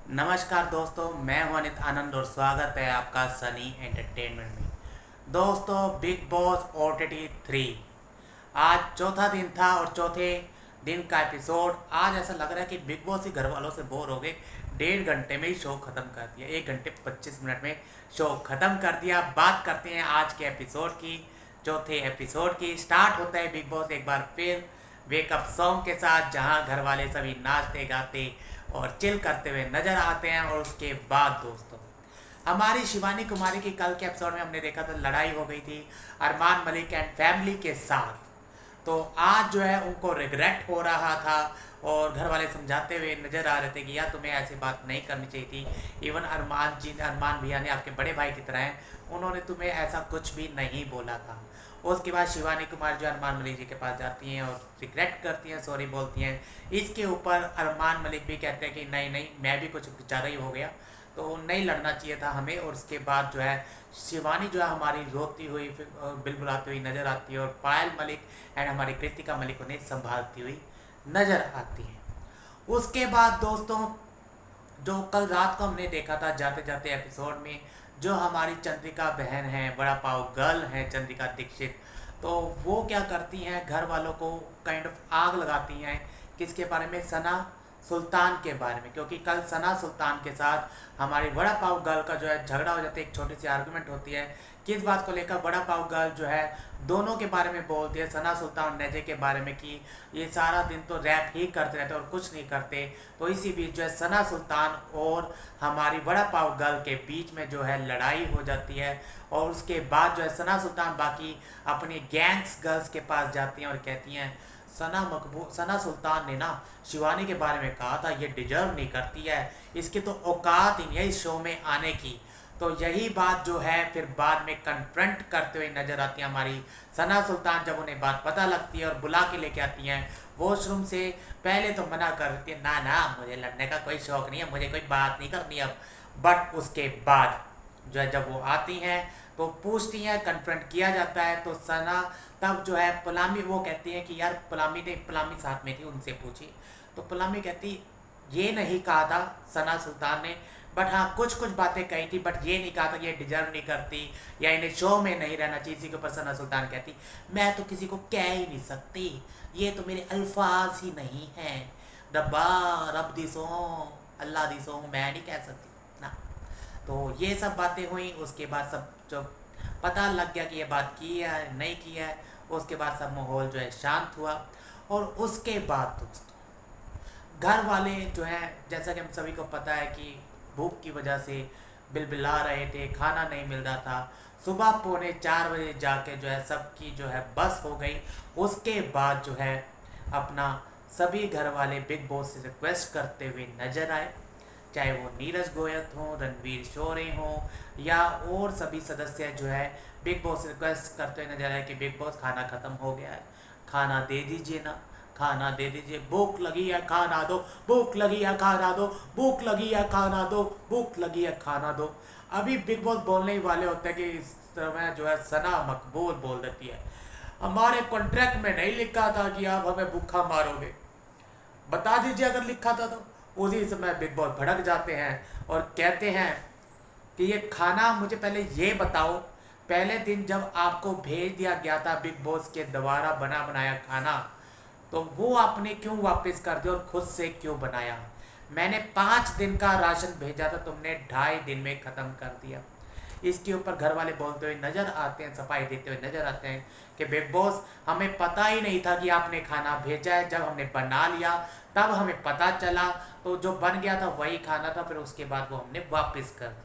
नमस्कार दोस्तों, मैं हूं अनित आनंद और स्वागत है आपका सनी एंटरटेनमेंट में। दोस्तों, बिग बॉस OTT 3 आज चौथा दिन था और चौथे दिन का एपिसोड। आज ऐसा लग रहा है कि बिग बॉस ही घर वालों से बोर हो गए। 1.5 घंटे में ही शो खत्म कर दिया, 1 घंटे 25 मिनट में शो खत्म कर दिया। बात करते हैं आज के एपिसोड की, चौथे एपिसोड की। स्टार्ट होता है बिग बॉस एक बार फिर वेकअप सॉन्ग के साथ, जहां घर वाले सभी नाचते गाते और चिल करते हुए नजर आते हैं। और उसके बाद दोस्तों, हमारी शिवानी कुमारी की कल के एपिसोड में हमने देखा था लड़ाई हो गई थी अरमान मलिक एंड फैमिली के साथ। तो आज जो है उनको रिग्रेट हो रहा था और घर वाले समझाते हुए नजर आ रहे थे कि यार तुम्हें ऐसी बात नहीं करनी चाहिए थी। इवन अरमान भैया ने आपके बड़े भाई की तरह हैं, उन्होंने तुम्हें ऐसा कुछ भी नहीं बोला था। उसके बाद शिवानी कुमार जो अरमान मलिक जी के पास जाती हैं और रिग्रेट करती हैं, सॉरी बोलती हैं। इसके ऊपर अरमान मलिक भी कहते हैं कि नहीं नहीं, मैं भी कुछ ज़्यादा ही हो गया, तो नहीं लड़ना चाहिए था हमें। और उसके बाद जो है शिवानी जो है हमारी रोती हुई बिलबुलाती हुई नज़र आती है और पायल मलिक एंड हमारी कृतिका मलिक उन्हें संभालती हुई नज़र आती है। उसके बाद दोस्तों, जो कल रात को हमने देखा था जाते जाते एपिसोड में, जो हमारी चंद्रिका बहन है, बड़ा पाव गर्ल है चंद्रिका दीक्षित, तो वो क्या करती हैं, घर वालों को काइंड ऑफ आग लगाती हैं। किसके बारे में? सना सुल्तान के बारे में। क्योंकि कल सना सुल्तान के साथ हमारी बड़ा पाव गर्ल का जो है झगड़ा हो जाता है, एक छोटी सी आर्गुमेंट होती है। किस बात को लेकर? बड़ा पाव गर्ल जो है दोनों के बारे में बोलती है, सना सुल्तान और नजे के बारे में, कि ये सारा दिन तो रैप ही करते रहते और कुछ नहीं करते। तो इसी बीच जो है सना सुल्तान और हमारी बड़ा पाव गर्ल के बीच में जो है लड़ाई हो जाती है। और उसके बाद जो है सना सुल्तान बाकी अपनी गैंग्स गर्ल्स के पास जाती हैं और कहती हैं सना सुल्तान ने ना शिवानी के बारे में कहा था, ये डिजर्व नहीं करती है, इसकी तो औकात ही नहीं है इस शो में आने की। तो यही बात जो है फिर बाद में कन्फ्रंट करते हुए नजर आती है हमारी सना सुल्तान। जब उन्हें बात पता लगती है और बुला के लेके आती हैं वॉशरूम से, पहले तो मना कर देती है, ना ना मुझे लड़ने का कोई शौक नहीं है, मुझे कोई बात नहीं करनी अब। बट उसके बाद जो है जब वो आती हैं तो पूछती हैं, कन्फ्रंट किया जाता है, तो सना तब जो है पलामी वो कहती है कि यार पलामी साथ में थी, उनसे पूछी। तो पलामी कहती ये नहीं कहा था सना सुल्तान ने, बट हाँ कुछ कुछ बातें कही थी, बट ये नहीं कहा था कि ये डिजर्व नहीं करती या इन्हें शो में नहीं रहना चाहिए। इसी के ऊपर सना सुल्तान कहती मैं तो किसी को कह ही नहीं सकती, ये तो मेरे अल्फाज ही नहीं हैं, रब्बा रब दी सो अल्लाह दी सो, मैं नहीं कह सकती ना। तो ये सब बातें हुई। उसके बाद सब जो पता लग गया कि ये बात की है नहीं की है, उसके बाद सब माहौल जो है शांत हुआ। और उसके बाद दोस्तों, घर वाले जो हैं, जैसा कि हम सभी को पता है कि भूख की वजह से बिलबिला रहे थे, खाना नहीं मिल रहा था। सुबह 3:45 बजे जाके जो है सबकी जो है बस हो गई। उसके बाद जो है अपना सभी घर वाले बिग बॉस से रिक्वेस्ट करते हुए नजर आए, चाहे वो नीरज गोयल हों, रणवीर शोरे हों, या और सभी सदस्य जो है बिग बॉस से रिक्वेस्ट करते हुए नजर आए कि बिग बॉस खाना ख़त्म हो गया है, खाना दे दीजिए ना, खाना दे दीजिए, भूख लगी है खाना दो, भूख लगी है खाना दो, भूख लगी है खाना दो, भूख लगी है खाना दो। अभी बिग बॉस बोलने ही वाले होते हैं कि इस समय जो है सना मकबूल बोल देती है, हमारे कॉन्ट्रैक्ट में नहीं लिखा था कि आप हमें भूखा मारोगे, बता दीजिए अगर लिखा था तो। उसी समय बिग बॉस भड़क जाते हैं और कहते हैं कि ये खाना मुझे पहले ये बताओ, पहले दिन जब आपको भेज दिया गया था बिग बॉस के द्वारा बना बनाया खाना, तो वो आपने क्यों वापस कर दिया और खुद से क्यों बनाया? मैंने 5 दिन का राशन भेजा था, तुमने 2.5 दिन में ख़त्म कर दिया। इसके ऊपर घर वाले बोलते हुए नज़र आते हैं, सफाई देते हुए नज़र आते हैं कि बिग बॉस हमें पता ही नहीं था कि आपने खाना भेजा है, जब हमने बना लिया तब हमें पता चला, तो जो बन गया था वही खाना था, फिर उसके बाद वो हमने वापस कर दिया।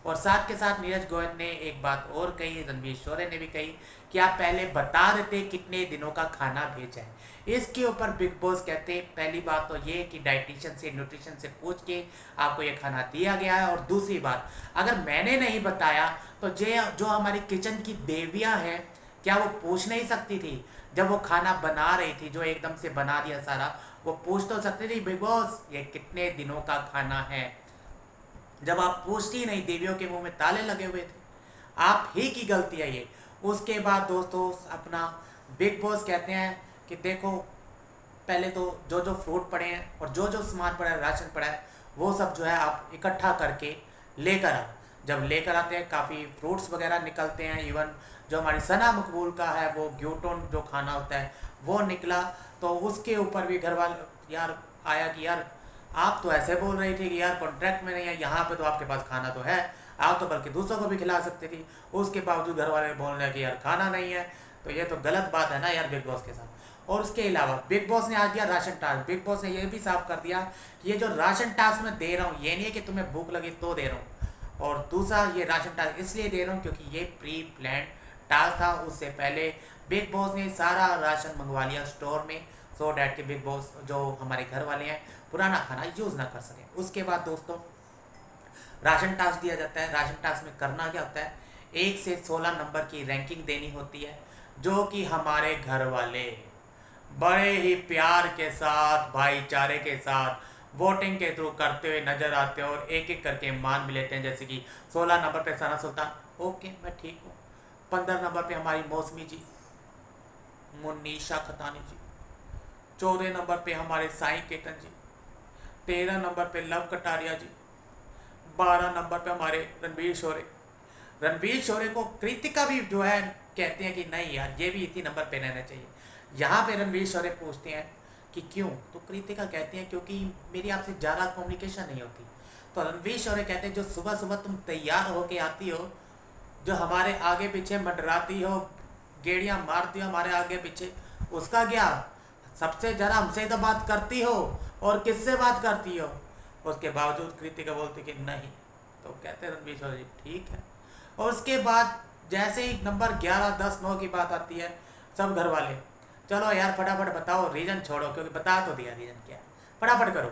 और साथ के साथ नीरज गोयल ने एक बात और कही, रणवीर शोरे ने भी कही कि आप पहले बता देते कितने दिनों का खाना भेजा है। इसके ऊपर बिग बॉस कहते पहली बात तो ये कि डाइटिशियन से न्यूट्रिशन से पूछ के आपको ये खाना दिया गया है, और दूसरी बात अगर मैंने नहीं बताया तो जो हमारी किचन की देवियाँ हैं, क्या वो पूछ नहीं सकती थी? जब वो खाना बना रही थी, जो एकदम से बना दिया सारा, वो पूछ तो सकती थी बिग बॉस ये कितने दिनों का खाना है? जब आप पूछती नहीं, देवियों के मुंह में ताले लगे हुए थे, आप ही की गलती है ये। उसके बाद दोस्तों अपना बिग बॉस कहते हैं कि देखो, पहले तो जो जो फ्रूट पड़े हैं और जो जो सामान पड़ा है, राशन पड़ा है, वो सब जो है आप इकट्ठा करके लेकर आओ। जब लेकर आते हैं काफ़ी फ्रूट्स वगैरह निकलते हैं, इवन जो हमारी सना मकबूल का है वो ग्यूटोन जो खाना होता है वो निकला। तो उसके ऊपर भी घर वाले यार आया कि यार आप तो ऐसे बोल रही थी कि यार कॉन्ट्रैक्ट में नहीं है, यहाँ पे तो आपके पास खाना तो है, आप तो बल्कि दूसरों को भी खिला सकती थी, उसके बावजूद घर वाले बोल रहे हैं कि यार खाना नहीं है। तो ये तो गलत बात है ना यार बिग बॉस के साथ। और उसके अलावा बिग बॉस ने आज दिया राशन टास्क। बिग बॉस ने ये भी साफ कर दिया कि ये जो राशन टास्क मैं दे रहा हूँ ये नहीं है कि तुम्हें भूख लगी तो दे रहा हूँ, और दूसरा ये राशन टास्क इसलिए दे रहा हूँ क्योंकि ये प्री प्लान टास्क था। उससे पहले बिग बॉस ने सारा राशन मंगवा लिया स्टोर में, सो डैट के बिग बॉस जो हमारे घर वाले हैं पुराना खाना यूज़ ना कर सकें। उसके बाद दोस्तों राशन टास्क दिया जाता है। राशन टास्क में करना क्या होता है, 1 से 16 नंबर की रैंकिंग देनी होती है, जो कि हमारे घर वाले बड़े ही प्यार के साथ भाईचारे के साथ वोटिंग के थ्रू करते हुए नजर आते हैं और एक एक करके मान भी लेते हैं। जैसे कि 16 नंबर पे सना सुल्तान, ओके मैं ठीक हूँ। 15 नंबर पे हमारी मौसमी जी, मुन्नीशा खतानी जी। 14 नंबर पे हमारे साईं केतन जी। 13 नंबर पे लव कटारिया जी। 12 नंबर पे हमारे रणवीर शोरे। रणवीर शोरे को कृतिका भी जो है कहते हैं कि नहीं यार ये भी इसी नंबर पे रहना चाहिए। यहाँ पे रणवीर शोरे पूछते हैं कि क्यों, तो कृतिका कहती हैं क्योंकि मेरी आपसे ज़्यादा कम्युनिकेशन नहीं होती। तो रणवीर शोरे कहते हैं जो सुबह सुबह तुम तैयार होके आती हो, जो हमारे आगे पीछे मंडराती हो, गेड़ियाँ मारती हो हमारे आगे पीछे, उसका क्या, सबसे ज़्यादा हमसे तो बात करती हो और किससे बात करती हो। उसके बावजूद कृतिका बोलती कि नहीं। तो कहते हैं रणवीर शोरे जी ठीक है। और उसके बाद जैसे ही नंबर 11, 10, 9 की बात आती है, सब घर वाले चलो यार फटाफट बताओ रीजन छोड़ो, क्योंकि बता तो दिया रीजन क्या है, फटाफट करो।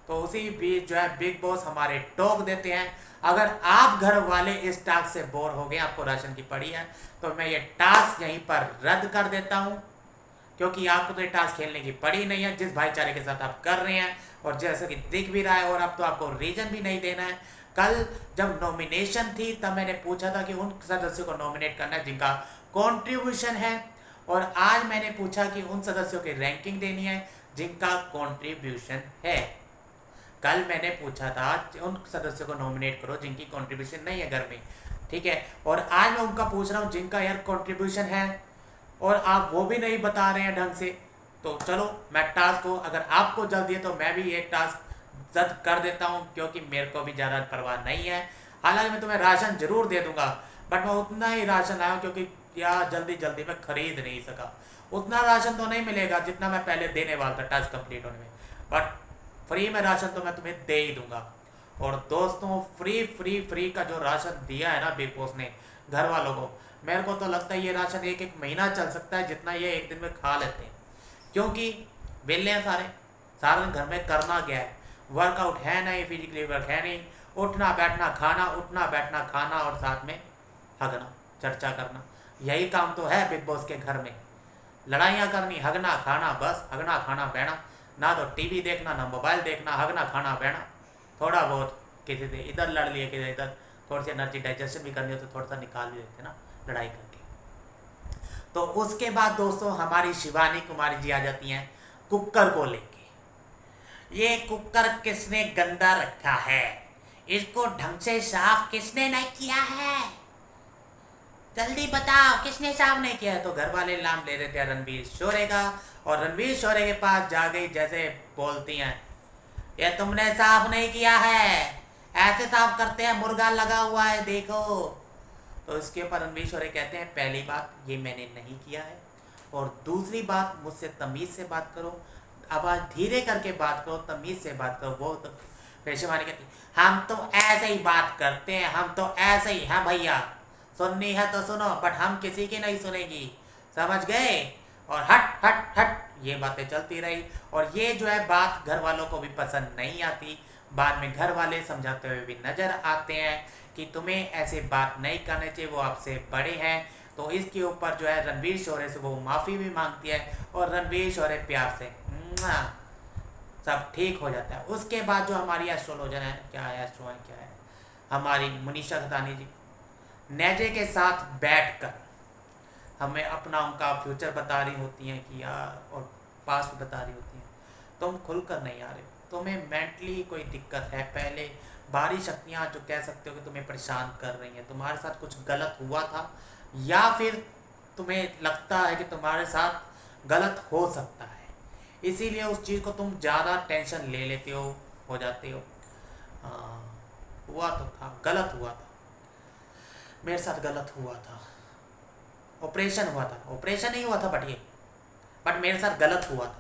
तो उसी बीच जो है बिग बॉस हमारे टोक देते हैं, अगर आप घर वाले इस टास्क से बोर हो गए, आपको राशन की पड़ी है, तो मैं ये टास्क यहीं पर रद्द कर देता हूँ, क्योंकि आपको तो ये टास्क खेलने की पड़ी नहीं है जिस भाईचारे के साथ आप कर रहे हैं, और जैसा कि दिख भी रहा है। और अब तो आपको रीजन भी नहीं देना है। कल जब नॉमिनेशन थी तब मैंने पूछा था कि उन सदस्यों को नॉमिनेट करना है जिनका कंट्रीब्यूशन है, और आज मैंने पूछा कि उन सदस्यों की रैंकिंग देनी है जिनका कंट्रीब्यूशन है। कल मैंने पूछा था उन सदस्यों को नॉमिनेट करो जिनकी कंट्रीब्यूशन नहीं है घर में, ठीक है। और आज मैं उनका पूछ रहा हूँ जिनका यार कंट्रीब्यूशन है, और आप वो भी नहीं बता रहे हैं ढंग से। तो चलो मैं टास्क को, अगर आपको जल्दी है तो मैं भी एक टास्क रद्द कर देता हूँ, क्योंकि मेरे को भी ज़्यादा परवाह नहीं है। हालांकि मैं तुम्हें राशन जरूर दे दूंगा, बट मैं उतना ही राशन लाया हूँ क्योंकि यार जल्दी जल्दी मैं खरीद नहीं सका। उतना राशन तो नहीं मिलेगा जितना मैं पहले देने वाला था टास्क कंप्लीट होने में, बट फ्री में राशन तो मैं तुम्हें दे ही दूंगा। और दोस्तों फ्री फ्री फ्री का जो राशन दिया है ना बिग बॉस ने घर वालों को, मेरे को तो लगता है ये राशन एक एक महीना चल सकता है जितना ये एक दिन में खा लेते हैं, क्योंकि बेले हैं सारे, सारा दिन घर में करना क्या है, वर्कआउट है नहीं, फिजिकली वर्क है नहीं, उठना बैठना खाना, उठना बैठना खाना, और साथ में हगना चर्चा करना, यही काम तो है बिग बॉस के घर में। लड़ाइयाँ करनी, हगना खाना, बस हगना खाना बहना, ना तो टीवी देखना ना मोबाइल देखना, हगना खाना बहना, थोड़ा बहुत किसी से इधर लड़ लिए किसी इधर, थोड़ी सी एनर्जी डाइजेशन भी करनी हो तो थोड़ा सा निकाल भी देते ना लड़ाई करके। तो उसके बाद दोस्तों हमारी शिवानी कुमारी जी आ जाती हैं कुकर को लेके। ये कुकर किसने गंदा रखा है, इसको ढंग से साफ किसने नहीं किया है, जल्दी बताओ किसने साफ नहीं किया है। तो घर वाले नाम ले रहे थे रणवीर शोरे का, और रणवीर शोरे के पास जा गई, जैसे बोलती हैं ये तुमने साफ नहीं किया है, ऐसे साफ करते हैं, मुर्गा लगा हुआ है देखो। तो इसके ऊपर रणवीर शोरे कहते हैं पहली बात ये मैंने नहीं किया है, और दूसरी बात मुझसे तमीज़ से बात करो, आवाज़ धीरे करके बात करो, तमीज़ से बात करो। वो तो फिर शिवानी कहती हम तो ऐसे ही बात करते हैं, हम तो ऐसे ही हैं भैया, सुननी है तो सुनो, बट हम किसी की नहीं सुनेगी, समझ गए। और हट हट हट ये बातें चलती रही, और ये जो है बात घर वालों को भी पसंद नहीं आती। बाद में घर वाले समझाते हुए भी नज़र आते हैं कि तुम्हें ऐसे बात नहीं करनी चाहिए, वो आपसे बड़े हैं। तो इसके ऊपर जो है रणवीर शोरे से वो माफ़ी भी मांगती है, और रणवीर शोरे प्यार से सब ठीक हो जाता है। उसके बाद जो हमारी एस्ट्रोलॉजर है, क्या है एस्ट्रो है क्या है, हमारी मुनीशा खतानी जी नेजे के साथ बैठकर हमें अपना उनका फ्यूचर बता रही होती हैं कि यार, और पास्ट बता रही होती हैं, तुम खुलकर नहीं आ रहे हो, तुम्हें मेंटली कोई दिक्कत है, पहले बाहरी शक्तियाँ जो कह सकते हो कि तुम्हें परेशान कर रही हैं, तुम्हारे साथ कुछ गलत हुआ था या फिर तुम्हें लगता है कि तुम्हारे साथ गलत हो सकता है, इसीलिए उस चीज़ को तुम ज़्यादा टेंशन ले लेते हो जाते हो। हाँ, हुआ तो था, गलत हुआ था, मेरे साथ गलत हुआ था, ऑपरेशन हुआ था, ऑपरेशन नहीं हुआ था बट मेरे साथ गलत हुआ था।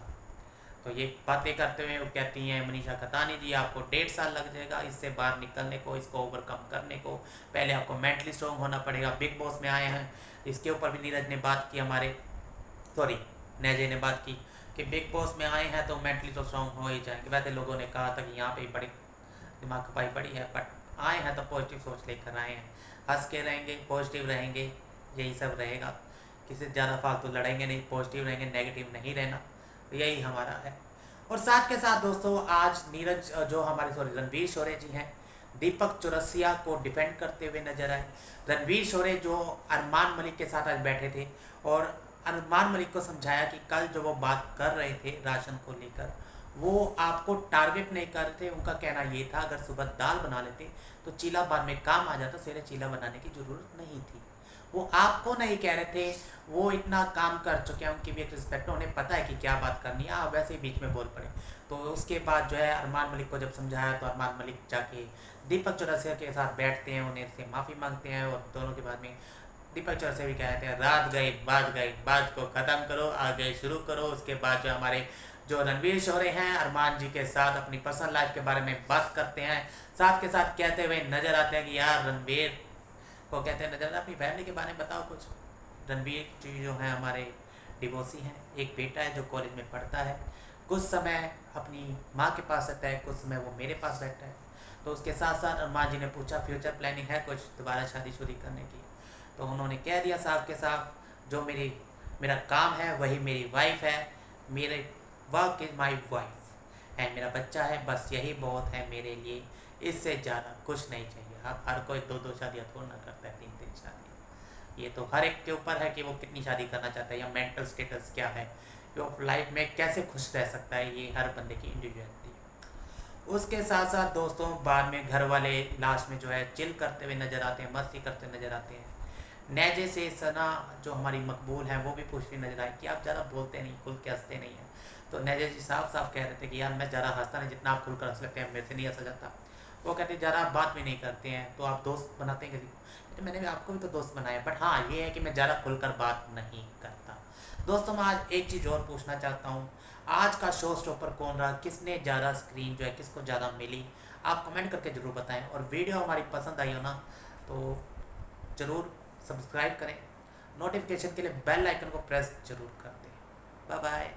तो ये बातें करते हुए वो कहती हैं मनीषा खतानी जी, आपको 1.5 साल लग जाएगा इससे बाहर निकलने को, इसको ओवरकम करने को। पहले आपको मेंटली स्ट्रॉन्ग होना पड़ेगा। बिग बॉस में आए हैं, इसके ऊपर भी नीरज ने बात की, नेजे ने बात की कि बिग बॉस में आए हैं तो मेंटली तो स्ट्रॉन्ग हो ही जाएंगे। वैसे लोगों ने कहा था कि यहाँ पे बड़ी दिमाग खपाई बड़ी है, बट आए हैं तो पॉजिटिव सोच लेकर आए हैं, हंस के रहेंगे, पॉजिटिव रहेंगे, यही सब रहेगा। किसी से ज़्यादा फालतू लड़ेंगे नहीं, पॉजिटिव रहेंगे, नेगेटिव नहीं रहना, तो यही हमारा है। और साथ के साथ दोस्तों आज रणवीर शोरे जी हैं, दीपक चौरसिया को डिफेंड करते हुए नजर आए। रणवीर शोरे जो अरमान मलिक के साथ आज बैठे थे और अरमान मलिक को समझाया कि कल जो वो बात कर रहे थे राशन को लेकर, वो आपको टारगेट नहीं कर रहे थे। उनका कहना ये था अगर सुबह दाल बना लेते तो चीला बाद में काम आ जाता, सवेरे चीला बनाने की ज़रूरत नहीं थी। वो आपको नहीं कह रहे थे, वो इतना काम कर चुके हैं, उनकी भी एक रिस्पेक्ट है, उन्हें पता है कि क्या बात करनी है, आप वैसे ही बीच में बोल पड़े। तो उसके बाद जो है अरमान मलिक को जब समझाया तो अरमान मलिक जाके दीपक चौरसिया के साथ बैठते हैं, उन्हें से माफ़ी मांगते हैं और दोनों के बाद में दीपक चौरसिया भी कहते हैं रात गई, बात को ख़त्म करो, आगे शुरू करो। उसके बाद जो हमारे जो रणवीर शोरे हैं अरमान जी के साथ अपनी पर्सनल लाइफ के बारे में बात करते हैं, साथ के साथ कहते हुए नज़र आते हैं कि यार रणवीर को कहते हैं नजर अपनी फैमिली के बारे में बताओ कुछ। रणवीर जी जो हैं हमारे डिवोर्सी हैं, एक बेटा है जो कॉलेज में पढ़ता है, कुछ समय अपनी माँ के पास रहता है, कुछ समय वो मेरे पास बैठता है। तो उसके साथ साथ अरमान जी ने पूछा फ्यूचर प्लानिंग है कुछ दोबारा शादी करने की, तो उन्होंने कह दिया साफ के साफ जो मेरा काम है वही मेरी वाइफ है, मेरे work is my wife and मेरा बच्चा है, बस यही बहुत है मेरे लिए, इससे ज़्यादा कुछ नहीं चाहिए। अब हर कोई 2-2 शादियाँ थोड़ा ना करता है, 3-3 शादी, ये तो हर एक के ऊपर है कि वो कितनी शादी करना चाहता है या मेंटल स्टेटस क्या है, वो लाइफ में कैसे खुश रह सकता है, ये हर बंदे की इंडिविजुअलिटी है। उसके साथ साथ दोस्तों बाद में घर वाले लास्ट में जो है चिल करते हुए नज़र आते हैं, मस्ती करते हुए नज़र आते हैं। नेजे से सना जो हमारी मकबूल हैं वो भी पूछती नजर आई कि आप ज़्यादा बोलते नहीं, खुल के हंसते नहीं हैं। तो नेजे जी साफ साफ कह रहे थे कि यार मैं ज़्यादा हंसता नहीं, जितना आप खुल कर हंस लेते हैं मेरे से नहीं हंसा जाता। वो कहते ज़्यादा आप बात भी नहीं करते हैं, तो आप दोस्त बनाते हैं किसी को, तो मैंने भी आपको भी तो दोस्त बनाया, बट हाँ ये है कि मैं ज़्यादा खुलकर बात नहीं करता। दोस्तों मैं आज एक चीज़ और पूछना चाहता हूँ, आज का शो स्टॉपर कौन रहा, किसने ज़्यादा स्क्रीन जो है किसको ज़्यादा मिली, आप कमेंट करके ज़रूर बताएं। और वीडियो हमारी पसंद आई हो ना तो ज़रूर सब्सक्राइब करें, नोटिफिकेशन के लिए बेल आइकन को प्रेस जरूर कर दें। Bye bye.